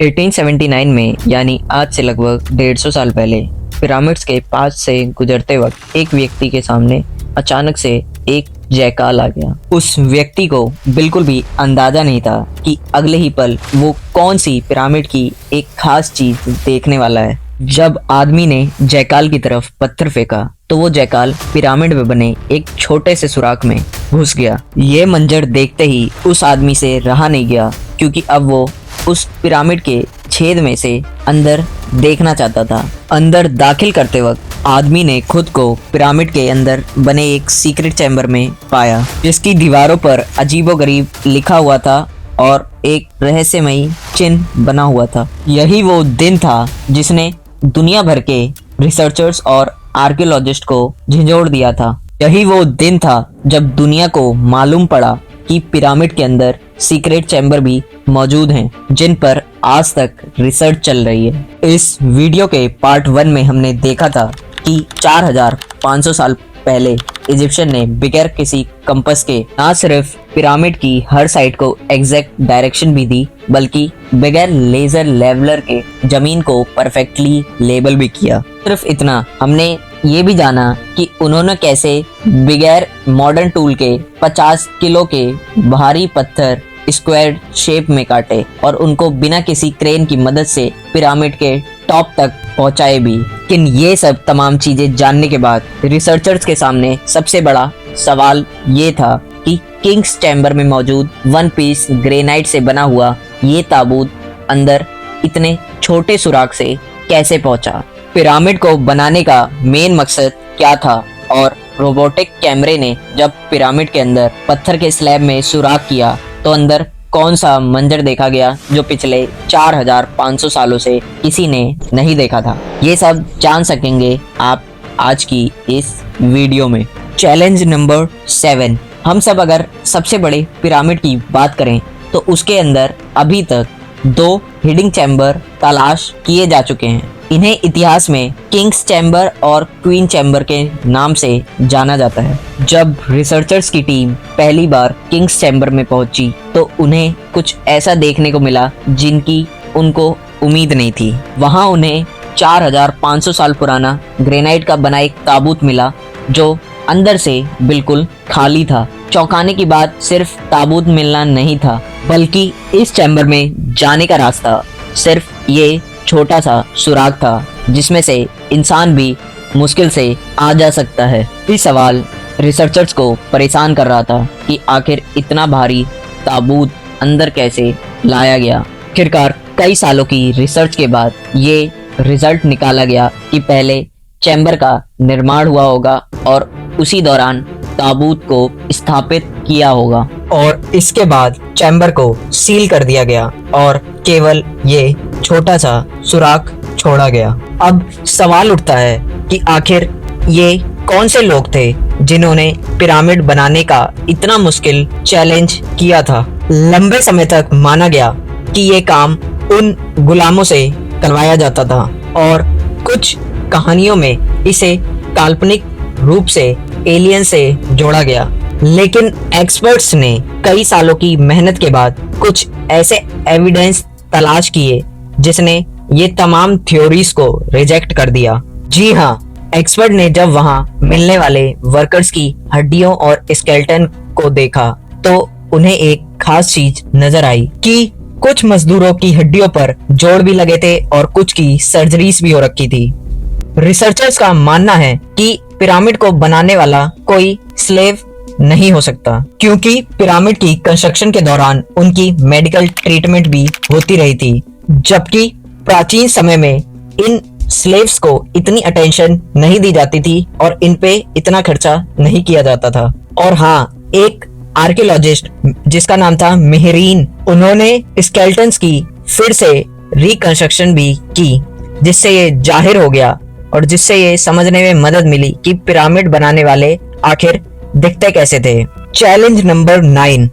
1879 में यानी आज से लगभग 150 साल पहले पिरामिड्स के पास से गुजरते वक्त एक व्यक्ति के सामने अचानक से एक जयकाल आ गया। उस व्यक्ति को बिल्कुल भी अंदाजा नहीं था कि अगले ही पल वो कौन सी पिरामिड की एक खास चीज देखने वाला है। जब आदमी ने जयकाल की तरफ पत्थर फेंका तो वो जयकाल पिरामिड में बने एक छोटे से सुराख में घुस गया। ये मंजर देखते ही उस आदमी से रहा नहीं गया, क्योंकि अब वो उस पिरामिड के छेद में से अंदर देखना चाहता था। अंदर दाखिल करते वक्त आदमी ने खुद को पिरामिड के अंदर बने एक सीक्रेट चैम्बर में पाया, जिसकी दीवारों पर अजीबोगरीब लिखा हुआ था और एक रहस्यमयी चिन्ह बना हुआ था। यही वो दिन था जिसने दुनिया भर के रिसर्चर्स और आर्कियोलॉजिस्ट को झंझोड़ दिया था। यही वो दिन था जब दुनिया को मालूम पड़ा कि पिरामिड के अंदर सीक्रेट चैम्बर भी मौजूद हैं, जिन पर आज तक रिसर्च चल रही है। इस वीडियो के पार्ट 1 में हमने देखा था कि 4500 साल पहले इजिप्शियन ने बगैर किसी कंपास के न सिर्फ पिरामिड की हर साइड को एग्जैक्ट डायरेक्शन भी दी, बल्कि बगैर लेजर लेवलर के जमीन को परफेक्टली लेबल भी किया। सिर्फ इतना, हमने ये भी जाना कि उन्होंने कैसे बगैर मॉडर्न टूल के 50 किलो के भारी पत्थर स्क्वायर शेप में काटे और उनको बिना किसी क्रेन की मदद से पिरामिड के टॉप तक पहुंचाए भी। लेकिन ये सब तमाम चीजें जानने के बाद रिसर्चर्स के सामने सबसे बड़ा सवाल ये था कि किंग्स चैम्बर में मौजूद वन पीस ग्रेनाइट से बना हुआ ये ताबूत अंदर इतने छोटे सुराख से कैसे पहुंचा। पिरामिड को बनाने का मेन मकसद क्या था, और रोबोटिक कैमरे ने जब पिरामिड के अंदर पत्थर के स्लैब में सुराख किया तो अंदर कौन सा मंजर देखा गया जो पिछले 4500 सालों से किसी ने नहीं देखा था। ये सब जान सकेंगे आप आज की इस वीडियो में। चैलेंज नंबर 7, हम सब अगर सबसे बड़े पिरामिड की बात करें तो उसके अंदर अभी तक 2 हिडिंग चैम्बर तलाश किए जा चुके हैं। इन्हें इतिहास में किंग्स चैम्बर और क्वीन चैम्बर के नाम से जाना जाता है। जब रिसर्चर्स की टीम पहली बार किंग्स चैम्बर में पहुंची तो उन्हें कुछ ऐसा देखने को मिला जिनकी उनको उम्मीद नहीं थी। वहां उन्हें 4500 साल पुराना ग्रेनाइट का बना एक ताबूत मिला जो अंदर से बिल्कुल खाली था। चौंकाने की बात सिर्फ ताबूत मिलना नहीं था, बल्कि इस चैम्बर में जाने का रास्ता सिर्फ ये छोटा सा सुराग था जिसमें से इंसान भी मुश्किल से आ जा सकता है। ये सवाल रिसर्चर्स को परेशान कर रहा था कि आखिर इतना भारी ताबूत अंदर कैसे लाया गया। आखिरकार कई सालों की रिसर्च के बाद ये रिजल्ट निकाला गया कि पहले चैम्बर का निर्माण हुआ होगा और उसी दौरान ताबूत को स्थापित किया होगा और इसके बाद चैम्बर को सील कर दिया गया और केवल ये छोटा सा सुराख छोड़ा गया। अब सवाल उठता है कि आखिर ये कौन से लोग थे जिन्होंने पिरामिड बनाने का इतना मुश्किल चैलेंज किया था। लंबे समय तक माना गया कि ये काम उन गुलामों से करवाया जाता था और कुछ कहानियों में इसे काल्पनिक रूप से एलियन से जोड़ा गया। लेकिन एक्सपर्ट्स ने कई सालों की मेहनत के बाद कुछ ऐसे एविडेंस तलाश किए जिसने ये तमाम थ्योरीज को रिजेक्ट कर दिया। जी हाँ, एक्सपर्ट ने जब वहां मिलने वाले वर्कर्स की हड्डियों और स्केलेटन को देखा तो उन्हें एक खास चीज नजर आई कि कुछ मजदूरों की हड्डियों पर जोड़ भी लगे थे और कुछ की सर्जरीज भी हो रखी थी। रिसर्चर्स का मानना है कि पिरामिड को बनाने वाला कोई स्लेव नहीं हो सकता, क्योंकि पिरामिड की कंस्ट्रक्शन के दौरान उनकी मेडिकल ट्रीटमेंट भी होती रही थी, जबकि प्राचीन समय में इन स्लेव्स को इतनी अटेंशन नहीं दी जाती थी और इन पे इतना खर्चा नहीं किया जाता था। और हाँ, एक आर्कियोलॉजिस्ट जिसका नाम था मेहरीन, उन्होंने स्केलेटन्स की फिर से रिकंस्ट्रक्शन भी की, जिससे ये जाहिर हो गया और जिससे ये समझने में मदद मिली कि पिरामिड बनाने वाले आखिर दिखते कैसे थे। चैलेंज नंबर 9,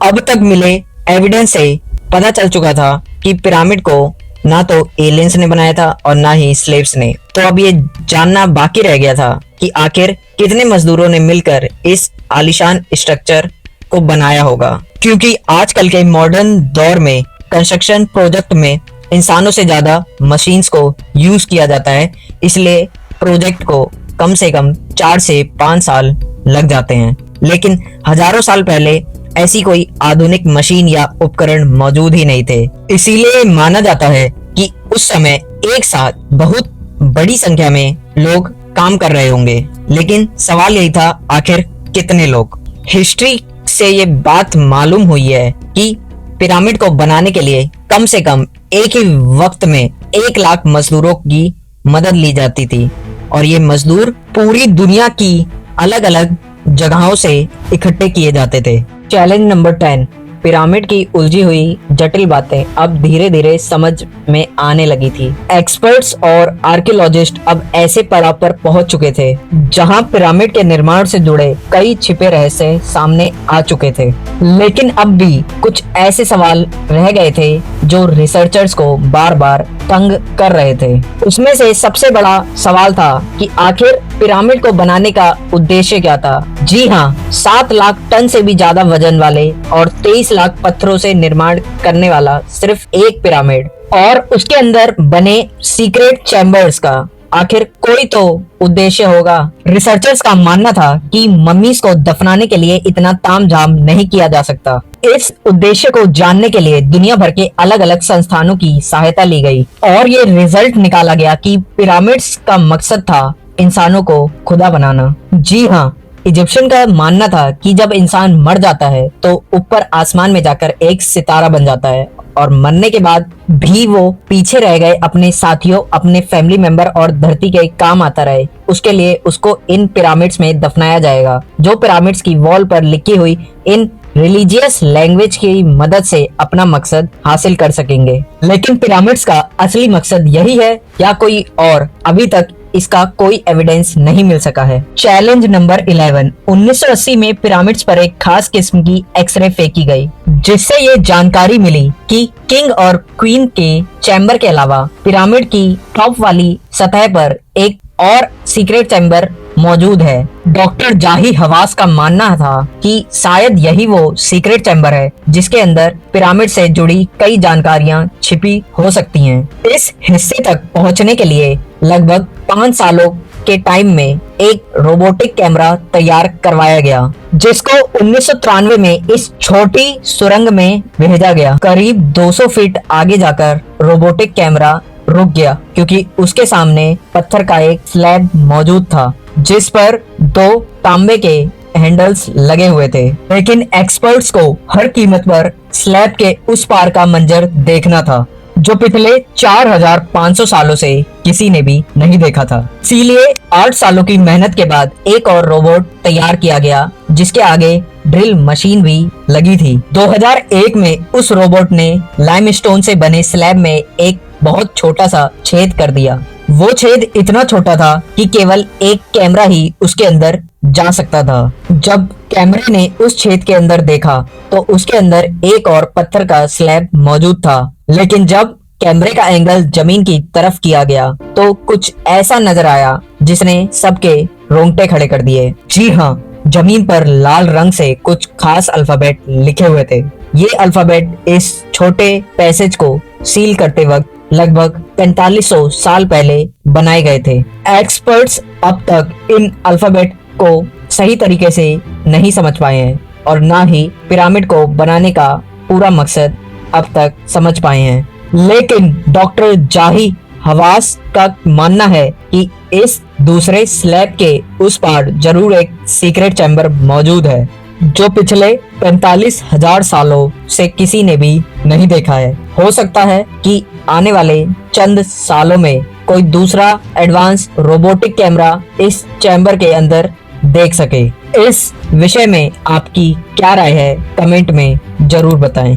अब तक मिले एविडेंस से पता चल चुका था कि पिरामिड को ना तो एलियंस ने बनाया था और ना ही स्लेव्स ने। तो अब ये जानना बाकी रह गया था कि आखिर कितने मजदूरों ने मिलकर इस आलीशान स्ट्रक्चर को बनाया होगा, क्योंकि आजकल के मॉडर्न दौर में कंस्ट्रक्शन प्रोजेक्ट में इंसानों से ज्यादा मशीन्स को यूज किया जाता है, इसलिए प्रोजेक्ट को कम से कम 4 से 5 साल लग जाते हैं। लेकिन हजारों साल पहले ऐसी कोई आधुनिक मशीन या उपकरण मौजूद ही नहीं थे, इसीलिए माना जाता है कि उस समय एक साथ बहुत बड़ी संख्या में लोग काम कर रहे होंगे। लेकिन सवाल यही था, आखिर कितने लोग? हिस्ट्री से ये बात मालूम हुई है कि पिरामिड को बनाने के लिए कम से कम एक ही वक्त में 1 लाख मजदूरों की मदद ली जाती थी और ये मजदूर पूरी दुनिया की अलग अलग जगहों से इकट्ठे किए जाते थे। चैलेंज नंबर 10, पिरामिड की उलझी हुई जटिल बातें अब धीरे धीरे समझ में आने लगी थी। एक्सपर्ट्स और आर्कियोलॉजिस्ट अब ऐसे पड़ाव पर पहुंच चुके थे जहां पिरामिड के निर्माण से जुड़े कई छिपे रहस्य सामने आ चुके थे। लेकिन अब भी कुछ ऐसे सवाल रह गए थे जो रिसर्चर्स को बार बार तंग कर रहे थे। उसमें से सबसे बड़ा सवाल था कि आखिर पिरामिड को बनाने का उद्देश्य क्या था? जी हाँ, 7 लाख टन से भी ज्यादा वजन वाले और 23 लाख पत्थरों से निर्माण करने वाला सिर्फ एक पिरामिड और उसके अंदर बने सीक्रेट चैम्बर्स का आखिर कोई तो उद्देश्य होगा। रिसर्चर्स का मानना था कि मम्मीज को दफनाने के लिए इतना तामझाम नहीं किया जा सकता। इस उद्देश्य को जानने के लिए दुनिया भर के अलग अलग संस्थानों की सहायता ली गई और ये रिजल्ट निकाला गया कि पिरामिड्स का मकसद था इंसानों को खुदा बनाना। जी हाँ, इजिप्शियन का मानना था कि जब इंसान मर जाता है तो ऊपर आसमान में जाकर एक सितारा बन जाता है और मरने के बाद भी वो पीछे रह गए अपने साथियों, अपने फैमिली मेंबर और धरती के काम आता रहे, उसके लिए उसको इन पिरामिड्स में दफनाया जाएगा, जो पिरामिड्स की वॉल पर लिखी हुई इन रिलीजियस लैंग्वेज की मदद से अपना मकसद हासिल कर सकेंगे। लेकिन पिरामिड्स का असली मकसद यही है या कोई और? अभी तक इसका कोई एविडेंस नहीं मिल सका है। चैलेंज नंबर 11, 1980 में पिरामिड्स पर एक खास किस्म की एक्सरे फेंकी गई, जिससे ये जानकारी मिली कि किंग और क्वीन के चैम्बर के अलावा पिरामिड की टॉप वाली सतह पर एक और सीक्रेट चैम्बर मौजूद है। डॉक्टर जाही हवास का मानना था कि शायद यही वो सीक्रेट चैम्बर है जिसके अंदर पिरामिड से जुड़ी कई जानकारियां छिपी हो सकती हैं। इस हिस्से तक पहुंचने के लिए लगभग 5 सालों के टाइम में एक रोबोटिक कैमरा तैयार करवाया गया, जिसको 1993 में इस छोटी सुरंग में भेजा गया। करीब 200 फीट आगे जाकर रोबोटिक कैमरा रुक गया क्योंकि उसके सामने पत्थर का एक स्लैब मौजूद था जिस पर 2 तांबे के हैंडल्स लगे हुए थे। लेकिन एक्सपर्ट्स को हर कीमत पर स्लैब के उस पार का मंजर देखना था जो पिछले 4500 सालों से किसी ने भी नहीं देखा था। इसीलिए 8 सालों की मेहनत के बाद एक और रोबोट तैयार किया गया जिसके आगे ड्रिल मशीन भी लगी थी। 2001 में उस रोबोट ने लाइमस्टोन से बने स्लैब में एक बहुत छोटा सा छेद कर दिया। वो छेद इतना छोटा था कि केवल एक कैमरा ही उसके अंदर जा सकता था। जब कैमरे ने उस छेद के अंदर देखा तो उसके अंदर एक और पत्थर का स्लैब मौजूद था। लेकिन जब कैमरे का एंगल जमीन की तरफ किया गया तो कुछ ऐसा नजर आया जिसने सबके रोंगटे खड़े कर दिए। जी हाँ, जमीन पर लाल रंग से कुछ खास अल्फाबेट लिखे हुए थे। ये अल्फाबेट इस छोटे पैसेज को सील करते वक्त लगभग 4500 साल पहले बनाए गए थे। एक्सपर्ट्स अब तक इन अल्फाबेट को सही तरीके से नहीं समझ पाए हैं और ना ही पिरामिड को बनाने का पूरा मकसद अब तक समझ पाए हैं। लेकिन डॉक्टर जाही हवास का मानना है कि इस दूसरे स्लैब के उस पार जरूर एक सीक्रेट चैम्बर मौजूद है जो पिछले 45,000 सालों से किसी ने भी नहीं देखा है। हो सकता है कि आने वाले चंद सालों में कोई दूसरा एडवांस रोबोटिक कैमरा इस चैम्बर के अंदर देख सके। इस विषय में आपकी क्या राय है, कमेंट में जरूर बताएं।